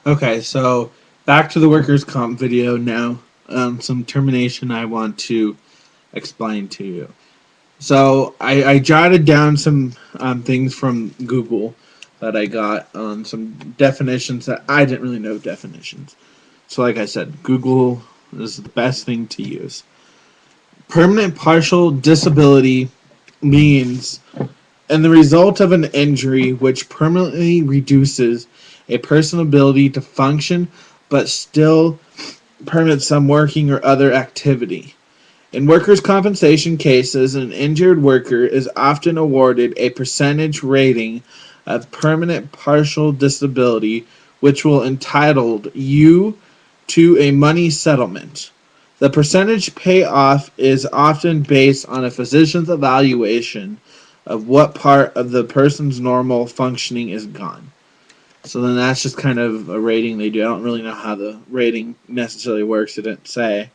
Okay, so back to the workers' comp video now. Some termination I want to explain to you. So I jotted down some things from Google that I got on some definitions that I didn't really know definitions. So like I said, Google is the best thing to use. Permanent partial disability means and the result of an injury which permanently reduces a person's ability to function but still permits some working or other activity. In workers' compensation cases, an injured worker is often awarded a percentage rating of permanent partial disability, which will entitle you to a money settlement. The percentage payoff is often based on a physician's evaluation of what part of the person's normal functioning is gone. So then that's just kind of a rating they do. I don't really know how the rating necessarily works. It didn't say.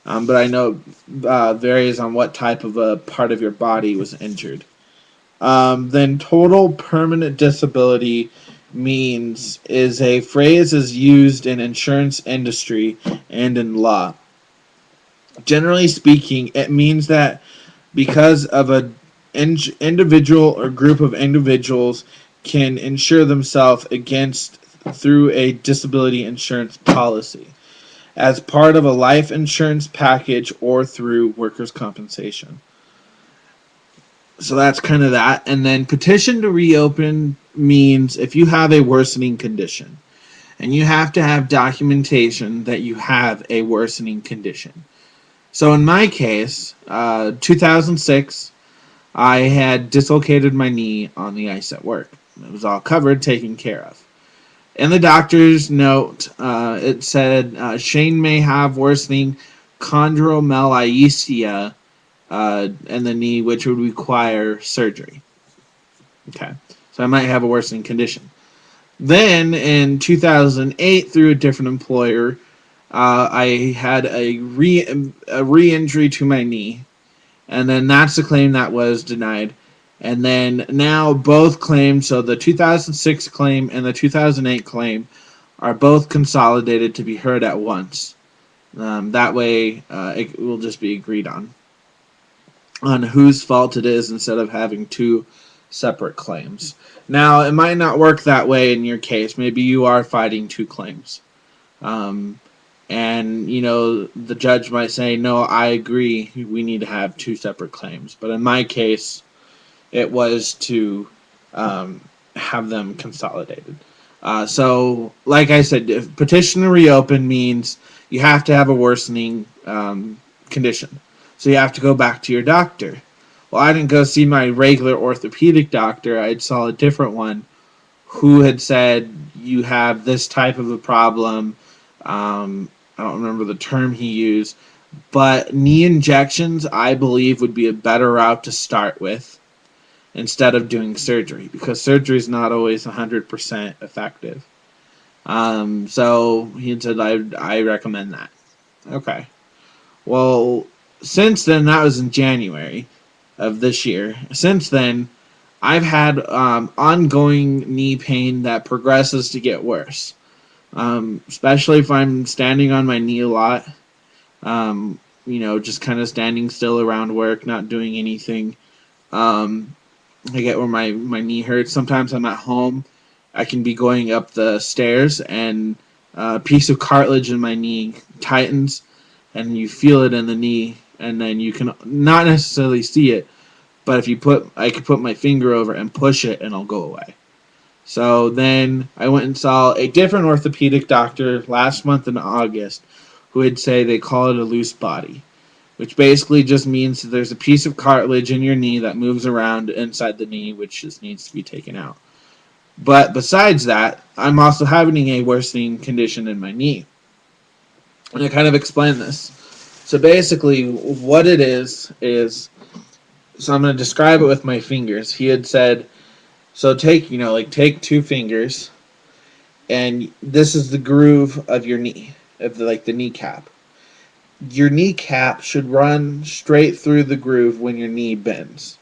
But I know varies on what type of a part of your body was injured. Then total permanent disability means is a phrase is used in insurance industry and in law. Generally speaking, it means that because of a individual or group of individuals can insure themselves against through a disability insurance policy as part of a life insurance package or through workers' compensation. So that's kind of that. And then petition to reopen means if you have a worsening condition and you have to have documentation that you have a worsening condition. So in my case, 2006, I had dislocated my knee on the ice at work. It was all covered, taken care of. In the doctor's note, it said Shane may have worsening chondromalacia in the knee, which would require surgery. Okay, so I might have a worsening condition. Then in 2008, through a different employer, I had a re-injury to my knee, and then that's the claim that was denied. And then now both claims, so the 2006 claim and the 2008 claim, are both consolidated to be heard at once. That way, it will just be agreed on whose fault it is instead of having two separate claims. Now, it might not work that way in your case. Maybe you are fighting two claims. And, the judge might say, no, I agree, we need to have two separate claims. But in my case, it was to have them consolidated. So, like I said, petition to reopen means you have to have a worsening condition. So you have to go back to your doctor. Well, I didn't go see my regular orthopedic doctor. I saw a different one who had said you have this type of a problem. I don't remember the term he used. But knee injections, I believe, would be a better route to start with instead of doing surgery, because surgery is not always 100% effective. So he said, I recommend that. Okay. Well, since then, that was in January of this year. Since then, I've had ongoing knee pain that progresses to get worse, especially if I'm standing on my knee a lot. Just kind of standing still around work, not doing anything. I get where my knee hurts. Sometimes I'm at home. I can be going up the stairs and a piece of cartilage in my knee tightens and you feel it in the knee, and then you can not necessarily see it, but I could put my finger over and push it and it'll go away. So then I went and saw a different orthopedic doctor last month in August who would say they call it a loose body, which basically just means that there's a piece of cartilage in your knee that moves around inside the knee, which just needs to be taken out. But besides that, I'm also having a worsening condition in my knee. And I kind of explain this. So basically, what it is, so I'm going to describe it with my fingers. He had said, so take two fingers, and this is the groove of your knee, of the kneecap. Your kneecap should run straight through the groove when your knee bends.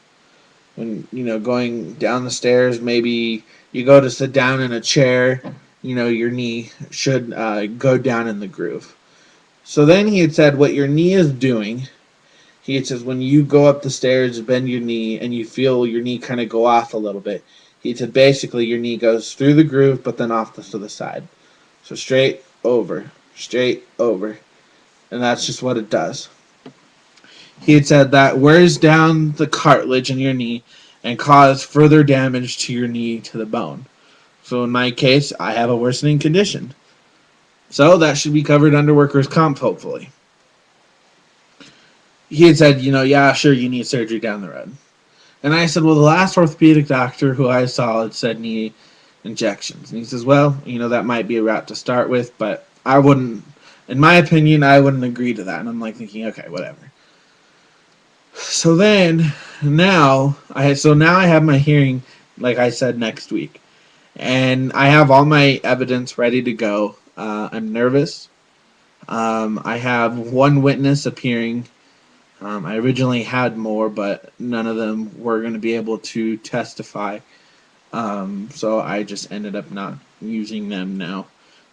When, going down the stairs, maybe you go to sit down in a chair your knee should go down in the groove. So then he had said what your knee is doing. He had says when you go up the stairs, bend your knee, and you feel your knee kind of go off a little bit. He said basically your knee goes through the groove, but then off to the side. So straight over, and that's just what it does. He had said that wears down the cartilage in your knee and cause further damage to your knee to the bone. So in my case, I have a worsening condition. So that should be covered under workers' comp, hopefully. He had said, yeah, sure, you need surgery down the road. And I said, well, the last orthopedic doctor who I saw had said knee injections. And he says, well, that might be a route to start with, but I wouldn't, in my opinion, I wouldn't agree to that. And I'm like thinking, okay, whatever. So now I have my hearing, like I said, next week. And I have all my evidence ready to go. I'm nervous. I have one witness appearing. I originally had more, but none of them were going to be able to testify. So I just ended up not using them now.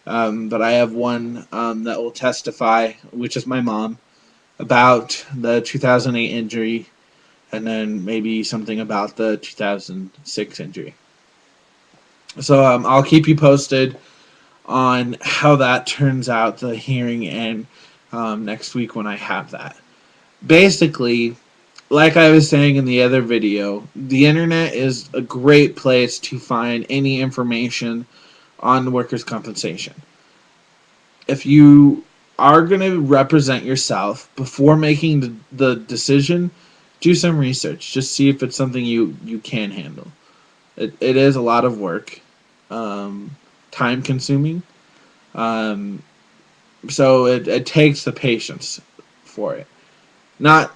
But I have one that will testify, which is my mom, about the 2008 injury, and then maybe something about the 2006 injury. So I'll keep you posted on how that turns out, the hearing, and next week when I have that. Basically, like I was saying in the other video, the internet is a great place to find any information on workers' compensation. If you are going to represent yourself before making the decision, do some research. Just see if it's something you can handle. It is a lot of work, time consuming. So it takes the patience for it. Not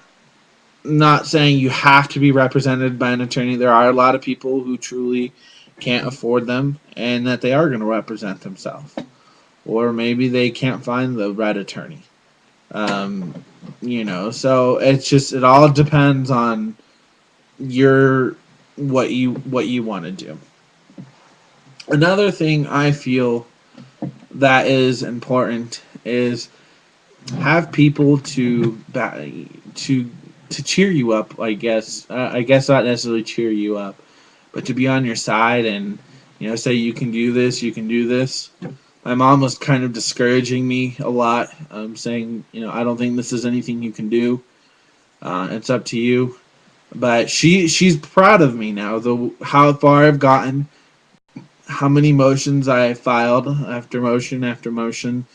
saying you have to be represented by an attorney. There are a lot of people who truly can't afford them and that they are going to represent themselves. Or maybe they can't find the right attorney. So it all depends on what you want to do. Another thing I feel that is important is have people to cheer you up. I guess not necessarily cheer you up, but to be on your side and say you can do this, you can do this. My mom was kind of discouraging me a lot, saying I don't think this is anything you can do. It's up to you. But she's proud of me now, how far I've gotten, how many motions I filed after motion after motion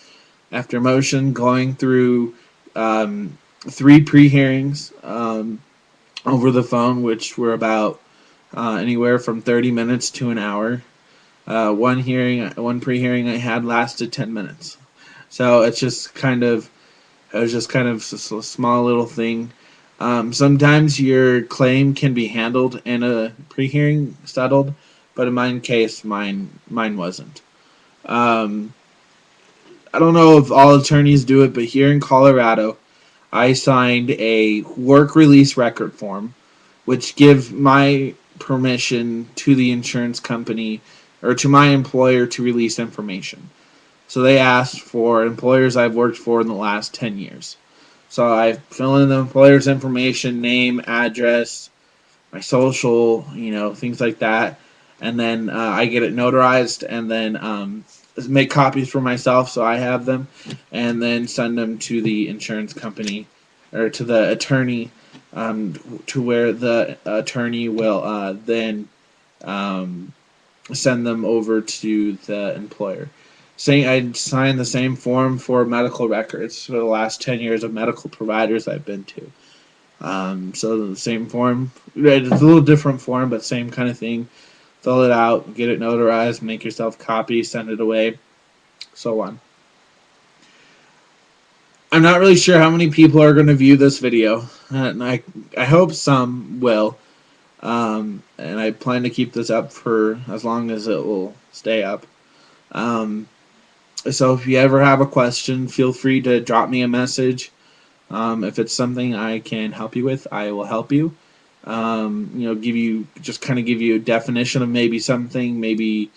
after motion, going through 3 pre-hearings over the phone, which were about anywhere from 30 minutes to an hour. One pre-hearing I had lasted 10 minutes. So it was just kind of a small little thing. Sometimes your claim can be handled in a pre-hearing, settled, but in my case, mine wasn't. I don't know if all attorneys do it, but here in Colorado, I signed a work release record form, which gives my permission to the insurance company or to my employer to release information. So they asked for employers I've worked for in the last 10 years. So I fill in the employer's information, name, address, my social, things like that. And then I get it notarized and then make copies for myself so I have them, and then send them to the insurance company or to the attorney, to where the attorney will then send them over to the employer. Saying I signed the same form for medical records for the last 10 years of medical providers I've been to. So the same form, it's a little different form, but same kind of thing. Fill it out, get it notarized, make yourself copies, send it away, so on. I'm not really sure how many people are going to view this video, and I hope some will. And I plan to keep this up for as long as it will stay up. So if you ever have a question, feel free to drop me a message. If it's something I can help you with, I will help you. Give you a definition of maybe something, maybe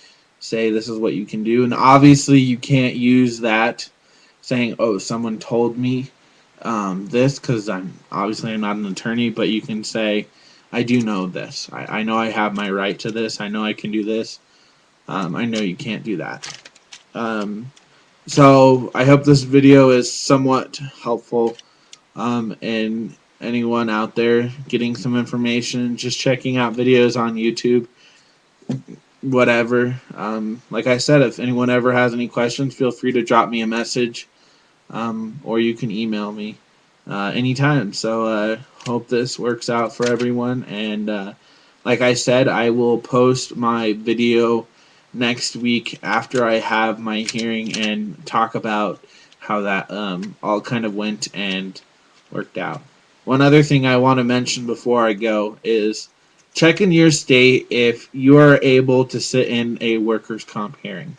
say this is what you can do. And obviously you can't use that saying, oh, someone told me this, because I'm not an attorney, but you can say, I do know this. I know I have my right to this. I know I can do this. I know you can't do that. So I hope this video is somewhat helpful in anyone out there getting some information, just checking out videos on YouTube, whatever. Like I said, if anyone ever has any questions, feel free to drop me a message, or you can email me anytime. So hope this works out for everyone. And like I said, I will post my video next week after I have my hearing and talk about how that all kind of went and worked out. One other thing I want to mention before I go is check in your state if you are able to sit in a workers' comp hearing.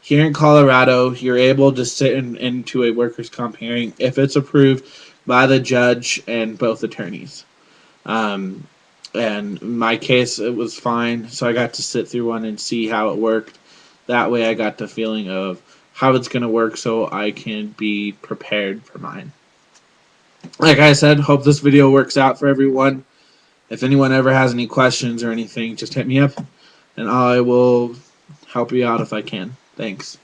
Here in Colorado, you're able to sit into a workers' comp hearing if it's approved by the judge and both attorneys. And in my case, it was fine, so I got to sit through one and see how it worked. That way I got the feeling of how it's going to work so I can be prepared for mine. Like I said, hope this video works out for everyone. If anyone ever has any questions or anything, just hit me up, and I will help you out if I can. Thanks.